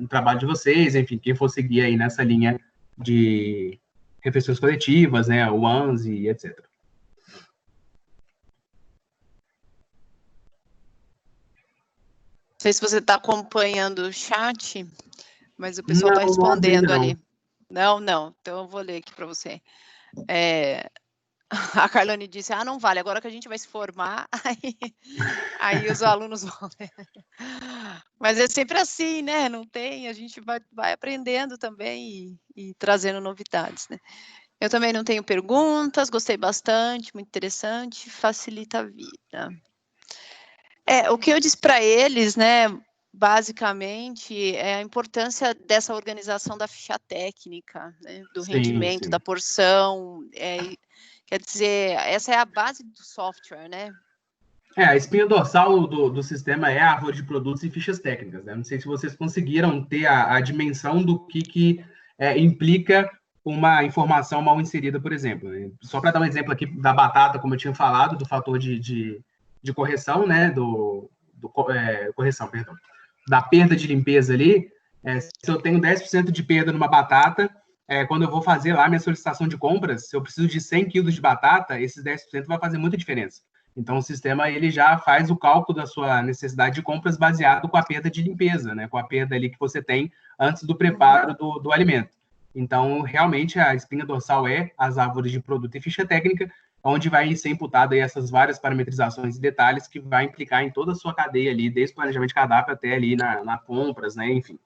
trabalho de vocês, enfim, quem for seguir aí nessa linha de refeições coletivas, né? Ones e etc. Não sei se você está acompanhando o chat, mas o pessoal está respondendo ali. Não. Então eu vou ler aqui para você. A Carlane disse, não vale, agora que a gente vai se formar, aí os alunos vão ler. Mas é sempre assim, né? Não tem, a gente vai aprendendo também e trazendo novidades, né? Eu também não tenho perguntas, gostei bastante, muito interessante, facilita a vida. O que eu disse para eles, né, basicamente, é a importância dessa organização da ficha técnica, né, do rendimento, da porção, quer dizer, essa é a base do software, né? A espinha dorsal do sistema é a árvore de produtos e fichas técnicas, né? Não sei se vocês conseguiram ter a dimensão do que implica uma informação mal inserida, por exemplo. Né? Só para dar um exemplo aqui da batata, como eu tinha falado, do fator de correção, né? Correção, perdão. Da perda de limpeza ali, se eu tenho 10% de perda numa batata, quando eu vou fazer lá minha solicitação de compras, se eu preciso de 100 quilos de batata, esses 10% vai fazer muita diferença. Então, o sistema ele já faz o cálculo da sua necessidade de compras baseado com a perda de limpeza, né? Com a perda ali que você tem antes do preparo do alimento. Então, realmente, a espinha dorsal é as árvores de produto e ficha técnica, onde vai ser imputada aí essas várias parametrizações e detalhes que vai implicar em toda a sua cadeia ali, desde o planejamento de cardápio até ali na compras, né? Enfim.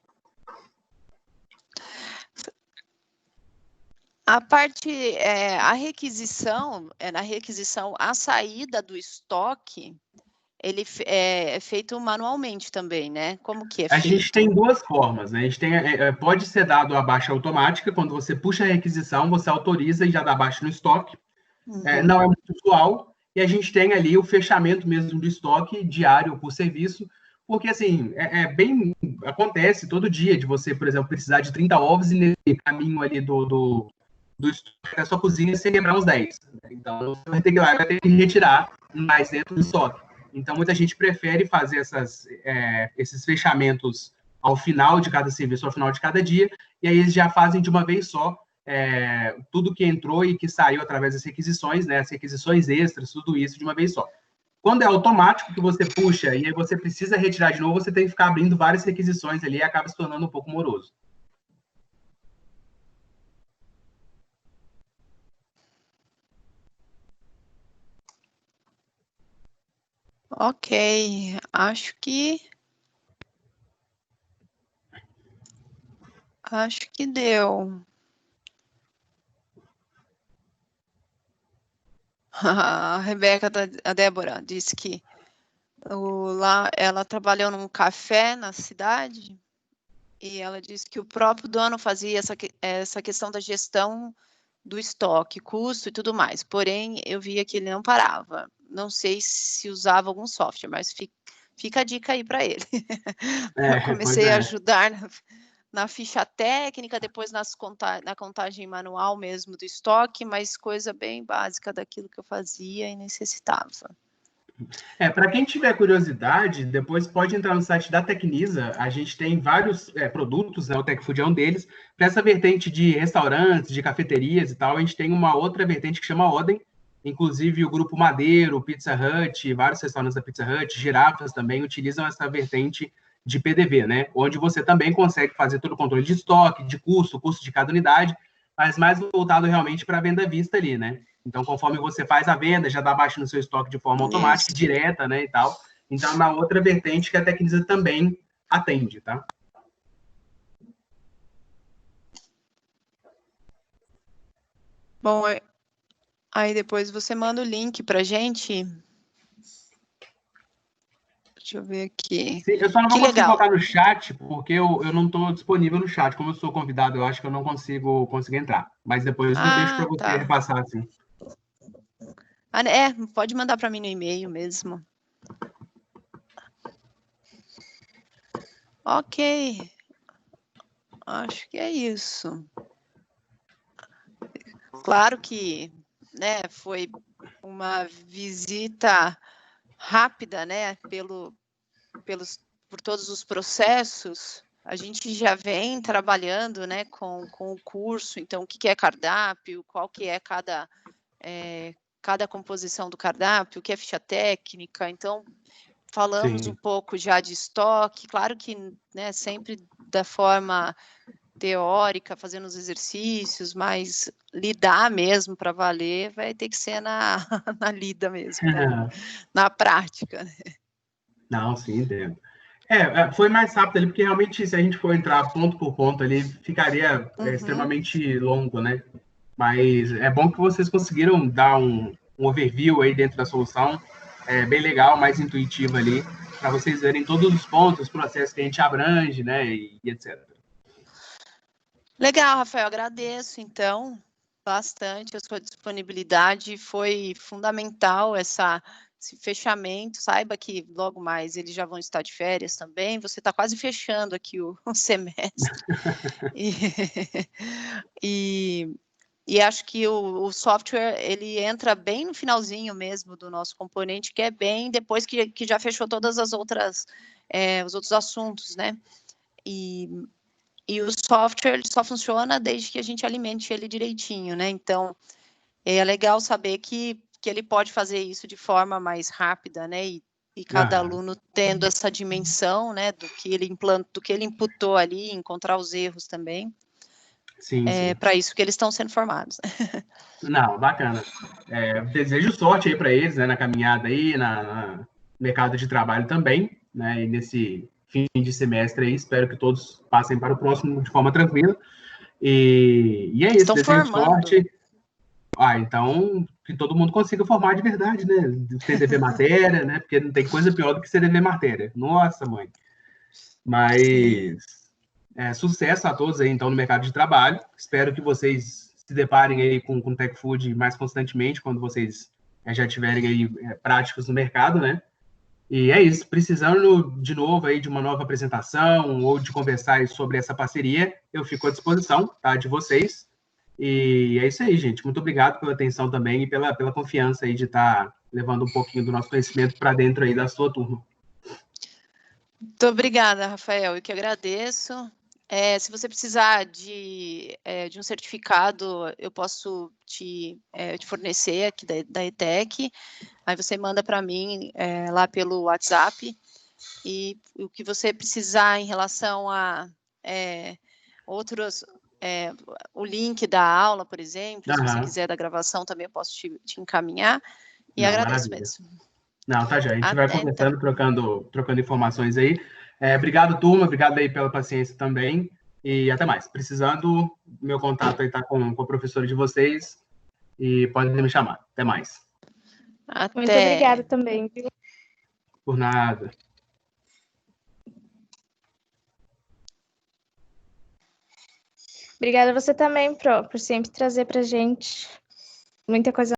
A parte, a requisição, na requisição, a saída do estoque, ele é feito manualmente também, né? Como que é feito? A gente tem duas formas, né? A gente tem, pode ser dado a baixa automática, quando você puxa a requisição, você autoriza e já dá baixa no estoque. Não é muito usual, e a gente tem ali o fechamento mesmo do estoque diário por serviço, porque, assim, acontece todo dia de você, por exemplo, precisar de 30 ovos e nesse caminho ali do estoque da sua cozinha você quebrar uns 10. Então, você vai ter que ir lá, vai ter que retirar mais dentro do estoque. Então, muita gente prefere fazer esses fechamentos ao final de cada serviço, ao final de cada dia, e aí eles já fazem de uma vez só tudo que entrou e que saiu através das requisições, né, as requisições extras, tudo isso de uma vez só. Quando é automático que você puxa e aí você precisa retirar de novo, você tem que ficar abrindo várias requisições ali e acaba se tornando um pouco moroso. Ok, acho que deu. A Rebeca, a Débora, disse que lá ela trabalhou num café na cidade e ela disse que o próprio dono fazia essa questão da gestão do estoque, custo e tudo mais. Porém, eu via que ele não parava. Não sei se usava algum software, mas fica a dica aí para ele. Eu comecei a ajudar na ficha técnica, depois na contagem manual mesmo do estoque, mas coisa bem básica daquilo que eu fazia e necessitava. Para quem tiver curiosidade, depois pode entrar no site da Tecnisa. A gente tem vários produtos, né? O TecFood é um deles. Para essa vertente de restaurantes, de cafeterias e tal, a gente tem uma outra vertente que chama Odem. Inclusive, o Grupo Madeiro, Pizza Hut, vários restaurantes da Pizza Hut, Girafas também utilizam essa vertente de PDV, né? Onde você também consegue fazer todo o controle de estoque, de custo de cada unidade, mas mais voltado realmente para a venda à vista ali, né? Então, conforme você faz a venda, já dá baixa no seu estoque de forma automática, direta, né, e tal. Então, na outra vertente que a Tecnisa também atende, tá? Bom, aí depois você manda o link pra gente. Deixa eu ver aqui. Sim, eu só não vou conseguir colocar no chat, porque eu não estou disponível no chat. Como eu sou convidado, eu acho que eu não consigo entrar. Mas depois eu deixo para você repassar, assim. Pode mandar para mim no e-mail mesmo. Ok. Acho que é isso. Claro que, né, foi uma visita rápida, né, por todos os processos. A gente já vem trabalhando, né, com o curso, então o que é cardápio, qual que é cada composição do cardápio, o que é ficha técnica, então falamos um pouco já de estoque, claro que, né, sempre da forma teórica, fazendo os exercícios, mas lidar mesmo para valer vai ter que ser na lida mesmo, né? Na prática. Né? Não, sim, entendo. Foi mais rápido ali, porque realmente se a gente for entrar ponto por ponto ali, ficaria extremamente longo, né? Mas é bom que vocês conseguiram dar um overview aí dentro da solução, bem legal, mais intuitivo ali, para vocês verem todos os pontos, os processos que a gente abrange, né, e etc. Legal, Rafael, agradeço, então, bastante a sua disponibilidade, foi fundamental esse fechamento, saiba que logo mais eles já vão estar de férias também, você está quase fechando aqui o semestre, e acho que o software, ele entra bem no finalzinho mesmo do nosso componente, que é bem depois que já fechou todas as outras, os outros assuntos, né, e o software ele só funciona desde que a gente alimente ele direitinho, né? Então, é legal saber que que ele pode fazer isso de forma mais rápida, né? E cada aluno tendo essa dimensão, né, do que ele imputou ali, encontrar os erros também. Sim, sim. Para isso que eles estão sendo formados. Não, bacana. Desejo sorte aí para eles, né, na caminhada aí, no mercado de trabalho também, né, e nesse fim de semestre aí, espero que todos passem para o próximo de forma tranquila. E é isso, desejo sorte. Então, que todo mundo consiga formar de verdade, né? Sem dever matéria, né? Porque não tem coisa pior do que ser dever matéria. Nossa, mãe. Mas sucesso a todos aí, então, no mercado de trabalho. Espero que vocês se deparem aí com o Tech Food mais constantemente, quando vocês já tiverem aí práticos no mercado, né? E é isso. Precisando, de novo, aí de uma nova apresentação ou de conversar sobre essa parceria, eu fico à disposição, tá? De vocês. E é isso aí, gente. Muito obrigado pela atenção também e pela confiança aí de estar levando um pouquinho do nosso conhecimento para dentro aí da sua turma. Muito obrigada, Rafael. Eu que agradeço. Se você precisar de um certificado, eu posso te fornecer aqui da ETEC. Aí você manda para mim lá pelo WhatsApp. E o que você precisar em relação a outros... o link da aula, por exemplo, se você quiser da gravação também eu posso te encaminhar, e agradeço mesmo. Não, tá já, a gente vai conversando, então. trocando informações aí. Obrigado, turma, obrigado aí pela paciência também, e até mais. Precisando, meu contato aí tá com a professora de vocês, e podem me chamar. Até mais. Muito obrigada também, viu? Por nada. Obrigada a você também, Pro, por sempre trazer pra gente muita coisa